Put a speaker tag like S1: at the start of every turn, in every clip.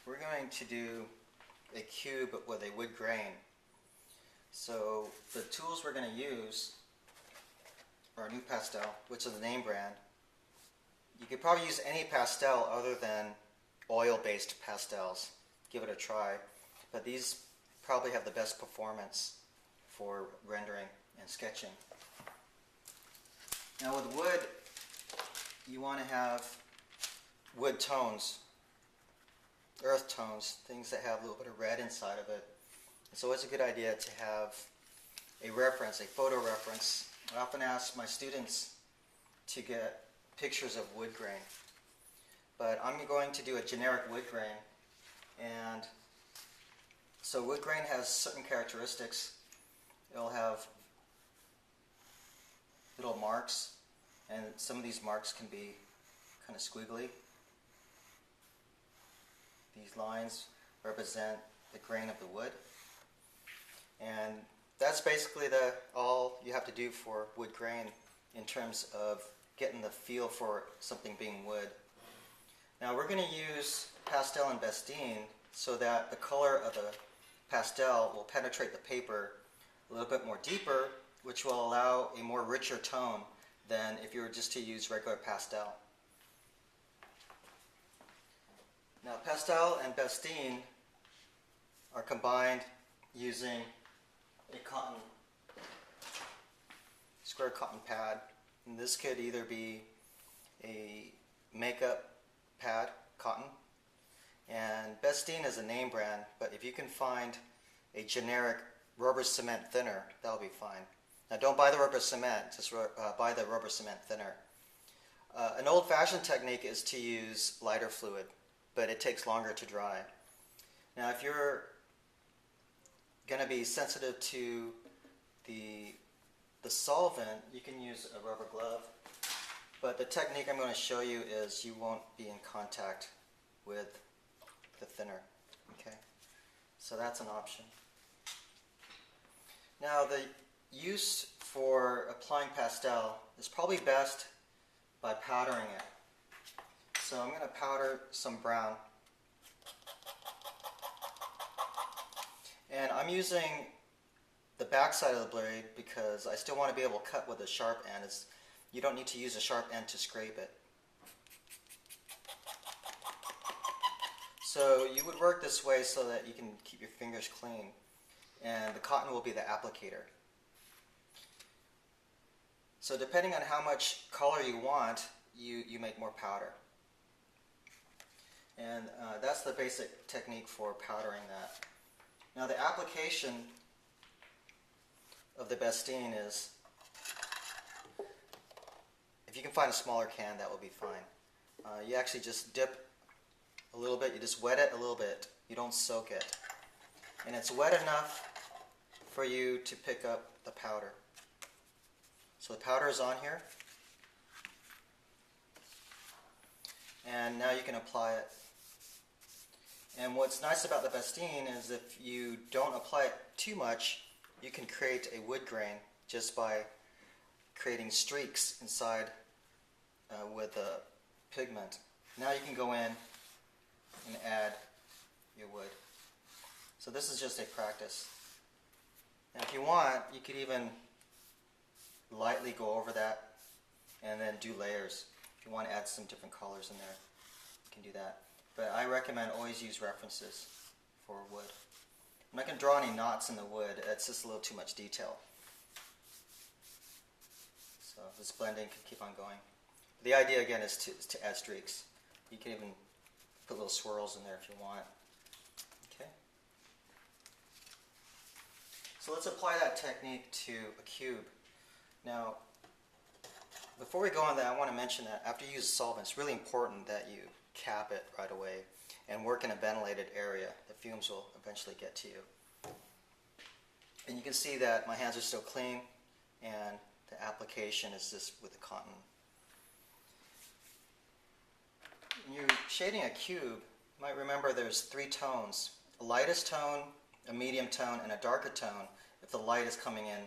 S1: we're going to do a cube with a wood grain. So the tools we're going to use are New Pastel, which is the name brand. You could probably use any pastel other than oil-based pastels. Give it a try. But these probably have the best performance for rendering and sketching. Now with wood, you want to have wood tones, earth tones, things that have a little bit of red inside of it. It's always a good idea to have a reference, a photo reference. I often ask my students to get pictures of wood grain. But I'm going to do a generic wood grain. And so wood grain has certain characteristics. It'll have little marks, and some of these marks can be kind of squiggly. These lines represent the grain of the wood. And that's basically all you have to do for wood grain in terms of getting the feel for something being wood. Now we're going to use Pastel and Bestine so that the color of the pastel will penetrate the paper a little bit more deeper, which will allow a more richer tone than if you were just to use regular pastel. Now Pastel and Bestine are combined using a square cotton pad. And this could either be a makeup pad, cotton, and Bestine is a name brand, but if you can find a generic rubber cement thinner, that'll be fine. Now don't buy the rubber cement, just buy the rubber cement thinner. An old-fashioned technique is to use lighter fluid, but it takes longer to dry. Now if you're going to be sensitive to the solvent, you can use a rubber glove, but the technique I'm going to show you is you won't be in contact with the thinner. Okay, so that's an option. Now the use for applying pastel is probably best by powdering it. So I'm going to powder some brown. And I'm using the back side of the blade because I still want to be able to cut with a sharp end. You don't need to use a sharp end to scrape it. So you would work this way so that you can keep your fingers clean, and the cotton will be the applicator. So depending on how much color you want, you make more powder. And that's the basic technique for powdering that. Now the application of the Bestine is, if you can find a smaller can, that will be fine. You actually just dip a little bit, you just wet it a little bit, you don't soak it. And it's wet enough for you to pick up the powder. So the powder is on here. And now you can apply it. And what's nice about the Bestine is if you don't apply it too much, you can create a wood grain just by creating streaks inside with the pigment. Now you can go in and add your wood. So this is just a practice. Now if you want, you could even lightly go over that and then do layers. If you want to add some different colors in there, you can do that. But I recommend always use references for wood. I'm not going to draw any knots in the wood, it's just a little too much detail. So this blending can keep on going. The idea again is to add streaks. You can even put little swirls in there if you want. Okay. So let's apply that technique to a cube. Now, before we go on that, I want to mention that after you use a solvent, it's really important that you cap it right away and work in a ventilated area. The fumes will eventually get to you. And you can see that my hands are still clean and the application is just with the cotton. When you're shading a cube, you might remember there's 3 tones. A lightest tone, a medium tone, and a darker tone if the light is coming in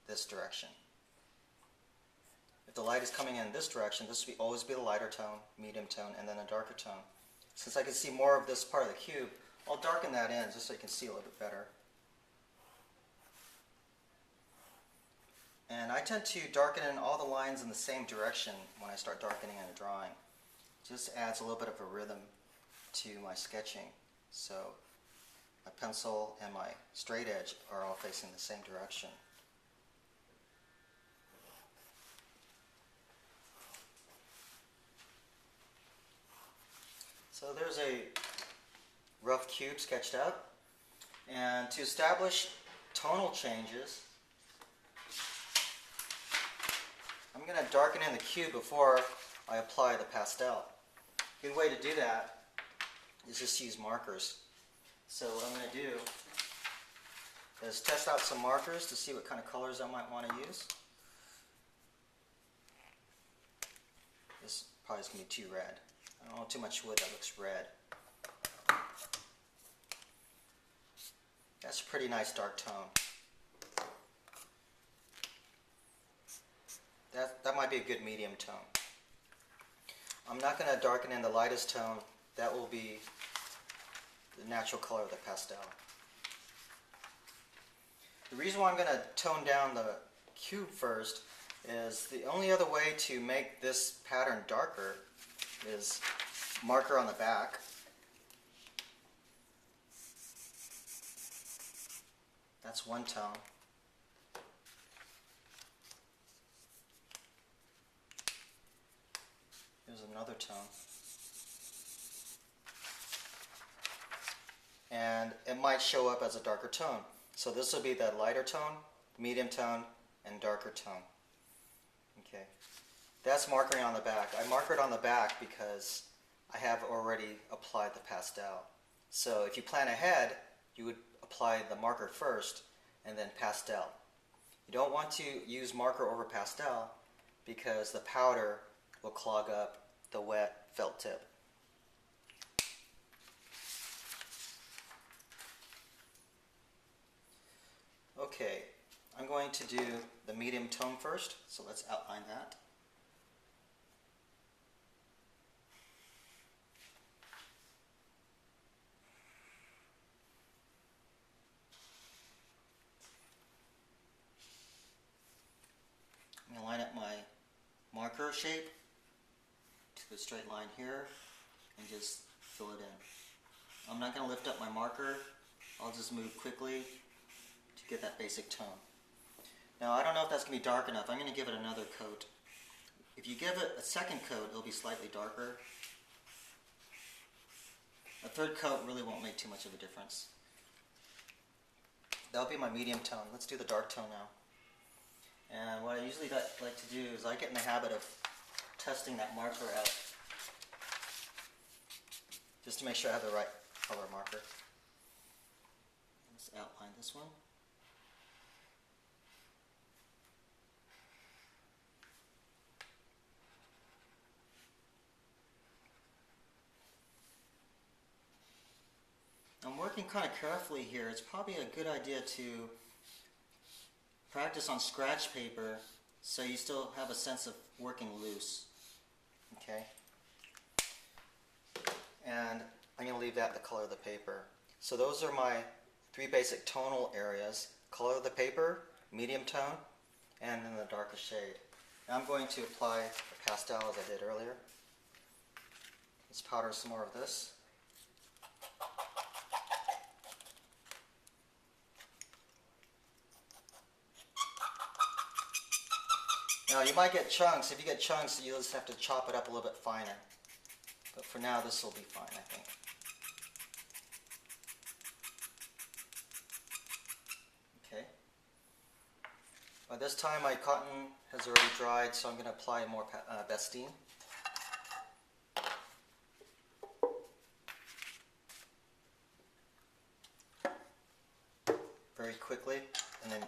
S1: this direction. If the light is coming in this direction, this will always be the lighter tone, medium tone, and then a darker tone. since I can see more of this part of the cube, I'll darken that in just so you can see a little bit better. And I tend to darken in all the lines in the same direction when I start darkening in a drawing. It just adds a little bit of a rhythm to my sketching. So my pencil and my straight edge are all facing the same direction. So there's a rough cube sketched out. And to establish tonal changes, I'm going to darken in the cube before I apply the pastel. A good way to do that is just use markers. So what I'm going to do is test out some markers to see what kind of colors I might want to use. This probably is going to be too red. I don't want too much wood that looks red. That's a pretty nice dark tone. That might be a good medium tone. I'm not going to darken in the lightest tone. That will be the natural color of the pastel. The reason why I'm going to tone down the cube first is the only other way to make this pattern darker is marker on the back. That's one tone. Here's another tone. And it might show up as a darker tone. So this will be the lighter tone, medium tone, and darker tone. Okay. That's markering on the back. I marker it on the back because I have already applied the pastel. So if you plan ahead, you would apply the marker first and then pastel. You don't want to use marker over pastel because the powder will clog up the wet felt tip. Okay, I'm going to do the medium tone first, so let's outline that. I'm going to line up my marker shape to the straight line here and just fill it in. I'm not going to lift up my marker. I'll just move quickly to get that basic tone. Now I don't know if that's going to be dark enough. I'm going to give it another coat. If you give it a second coat, it'll be slightly darker. A third coat really won't make too much of a difference. That'll be my medium tone. Let's do the dark tone now. And what I usually like to do is I get in the habit of testing that marker out just to make sure I have the right color marker. Let's outline this one. I'm working kind of carefully here. It's probably a good idea to practice on scratch paper so you still have a sense of working loose. Okay? And I'm going to leave that the color of the paper. So those are my three basic tonal areas: color of the paper, medium tone, and then the darkest shade. Now I'm going to apply the pastel as I did earlier. Let's powder some more of this. Now you might get chunks. If you get chunks, you'll just have to chop it up a little bit finer. But for now, this will be fine, I think. Okay. By this time, my cotton has already dried, so I'm going to apply more Bestine. Very quickly, and then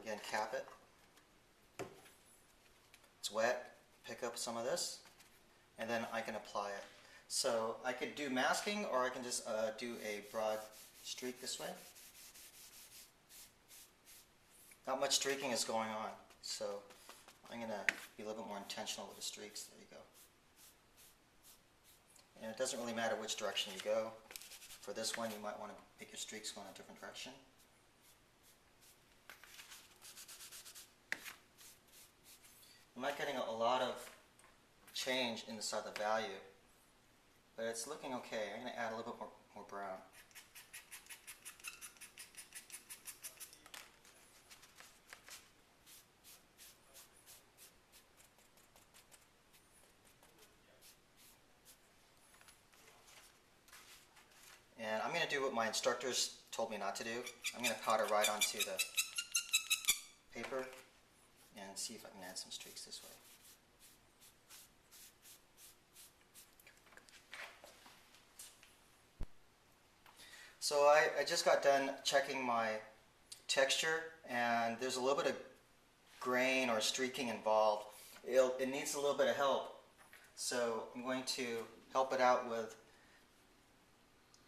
S1: again cap it. It's wet, pick up some of this, and then I can apply it. So I could do masking, or I can just do a broad streak this way. Not much streaking is going on, so I'm going to be a little bit more intentional with the streaks. There you And it doesn't really matter which direction you go. For this one, you might want to make your streaks go in a different direction. I'm not getting a lot of change inside the value, but it's looking okay. I'm going to add a little bit more brown. And I'm going to do what my instructors told me not to do. I'm going to powder right onto the paper and see if I can add some streaks this way. So I just got done checking my texture, and there's a little bit of grain or streaking involved. It needs a little bit of help. So I'm going to help it out with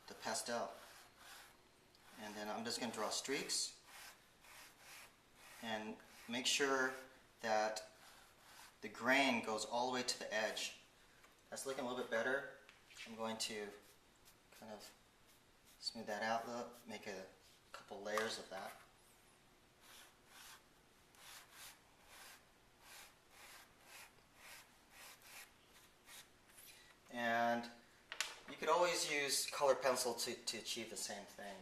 S1: the pastel. And then I'm just going to draw streaks and make sure that the grain goes all the way to the edge. That's looking a little bit better. I'm going to kind of smooth that out, make a couple layers of that. And you could always use colored pencil to achieve the same thing.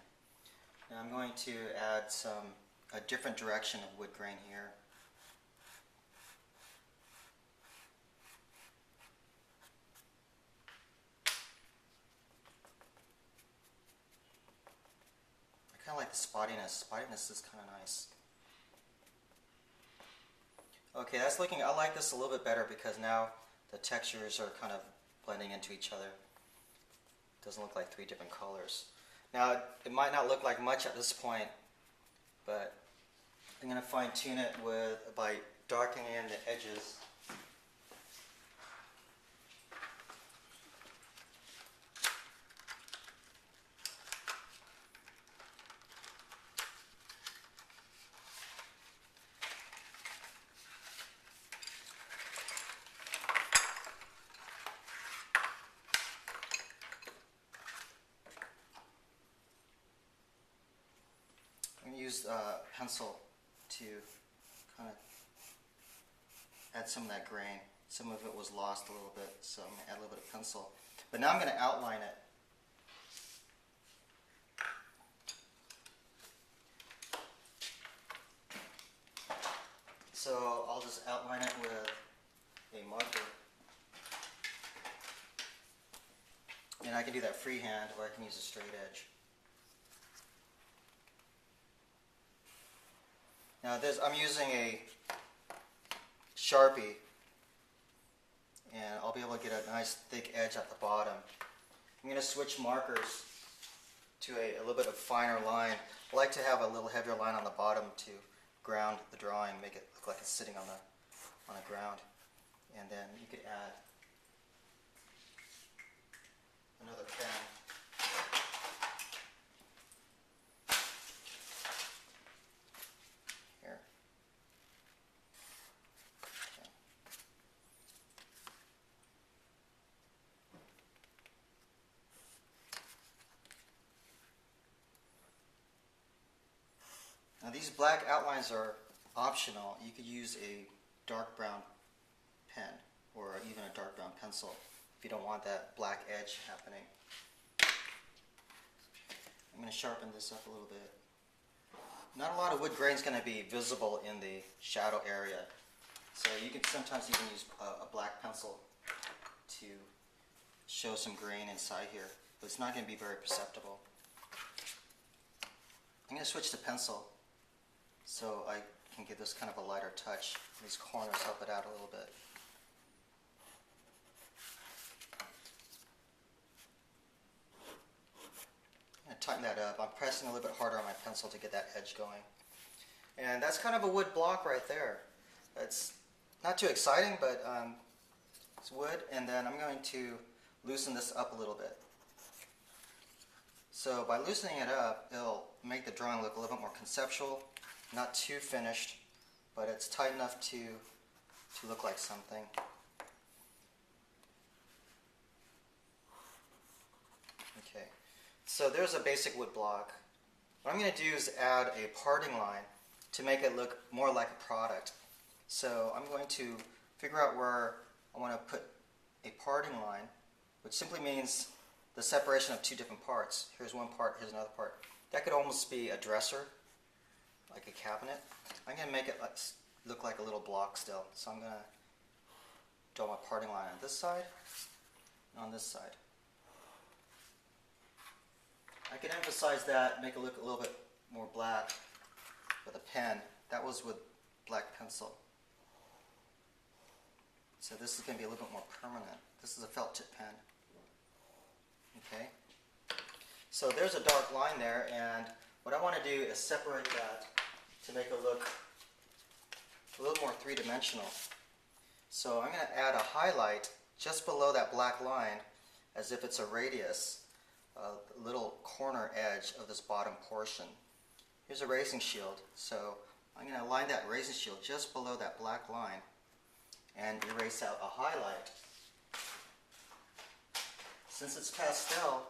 S1: Now I'm going to add a different direction of wood grain here. I kind of like the spottiness. Spottiness is kind of nice. Okay, that's looking, I like this a little bit better because now the textures are kind of blending into each other. It doesn't look like three different colors. Now, it might not look like much at this point, but I'm going to fine tune it by darkening in the edges. Use pencil to kind of add some of that grain. Some of it was lost a little bit, so I'm going to add a little bit of pencil. But now I'm going to outline it. So I'll just outline it with a marker. And I can do that freehand, or I can use a straight edge. Now I'm using a Sharpie, and I'll be able to get a nice thick edge at the bottom. I'm going to switch markers to a little bit of finer line. I like to have a little heavier line on the bottom to ground the drawing, make it look like it's sitting on the ground. And then you could add another pen. Now these black outlines are optional. You could use a dark brown pen or even a dark brown pencil if you don't want that black edge happening. I'm going to sharpen this up a little bit. Not a lot of wood grain is going to be visible in the shadow area, so you can sometimes even use a black pencil to show some grain inside here, but it's not going to be very perceptible. I'm going to switch to pencil so I can give this kind of a lighter touch. These corners help it out a little bit. I'm going to tighten that up. I'm pressing a little bit harder on my pencil to get that edge going. And that's kind of a wood block right there. It's not too exciting, but it's wood. And then I'm going to loosen this up a little bit. So by loosening it up, it'll make the drawing look a little bit more conceptual. Not too finished, but it's tight enough to look like something. So there's a basic wood block. What I'm going to do is add a parting line to make it look more like a product. So I'm going to figure out where I want to put a parting line, which simply means the separation of two different parts. Here's one part, here's another part. That could almost be a dresser, like a cabinet. I'm going to make it look like a little block still. So I'm going to draw my parting line on this side and on this side. I can emphasize that, make it look a little bit more black with a pen. That was with black pencil. So this is going to be a little bit more permanent. This is a felt tip pen. Okay. So there's a dark line there, and what I want to do is separate that to make it look a little more three-dimensional. So I'm going to add a highlight just below that black line as if it's a radius, a little corner edge of this bottom portion. Here's a racing shield, so I'm going to line that racing shield just below that black line and erase out a highlight. Since it's pastel,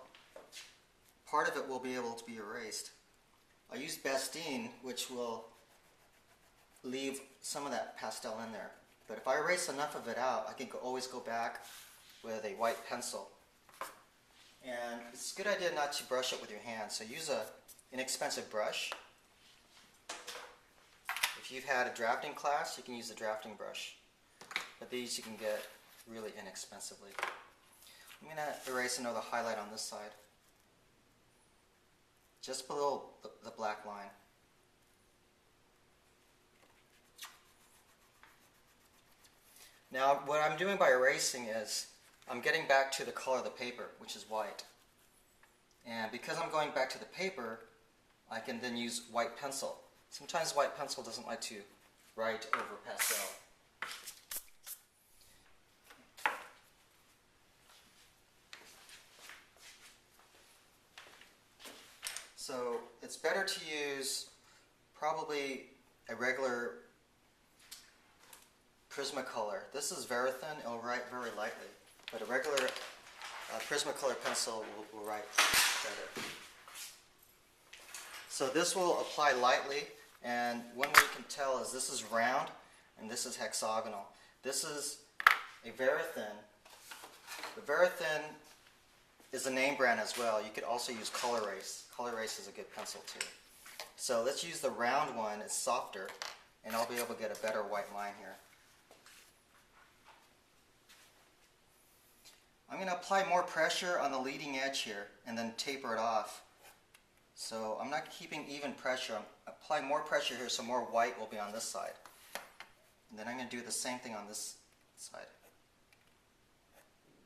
S1: part of it will be able to be erased. I used Bestine, which will leave some of that pastel in there. But if I erase enough of it out, I can always go back with a white pencil. And it's a good idea not to brush it with your hands, so use an inexpensive brush. If you've had a drafting class, you can use a drafting brush. But these you can get really inexpensively. I'm going to erase another highlight on this side, just below the black line. Now what I'm doing by erasing is I'm getting back to the color of the paper, which is white. And because I'm going back to the paper, I can then use white pencil. Sometimes white pencil doesn't like to write over pastel. So it's better to use probably a regular Prismacolor. This is very thin, it'll write very lightly, but a regular Prismacolor pencil will write better. So this will apply lightly, and one way you can tell is this is round and this is hexagonal. This is a very thin. The very thin is a name brand as well. You could also use Color Race. Color Race is a good pencil too. So let's use the round one, it's softer, and I'll be able to get a better white line here. I'm going to apply more pressure on the leading edge here and then taper it off. So I'm not keeping even pressure. I'm applying more pressure here so more white will be on this side. And then I'm going to do the same thing on this side.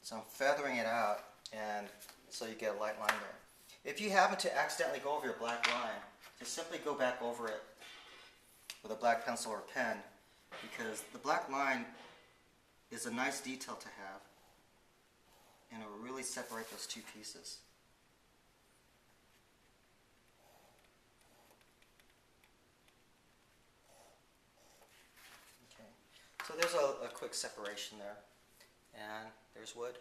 S1: So I'm feathering it out, and so you get a light line there. If you happen to accidentally go over your black line, just simply go back over it with a black pencil or pen, because the black line is a nice detail to have, and it will really separate those two pieces. Okay, so there's a quick separation there, and there's wood.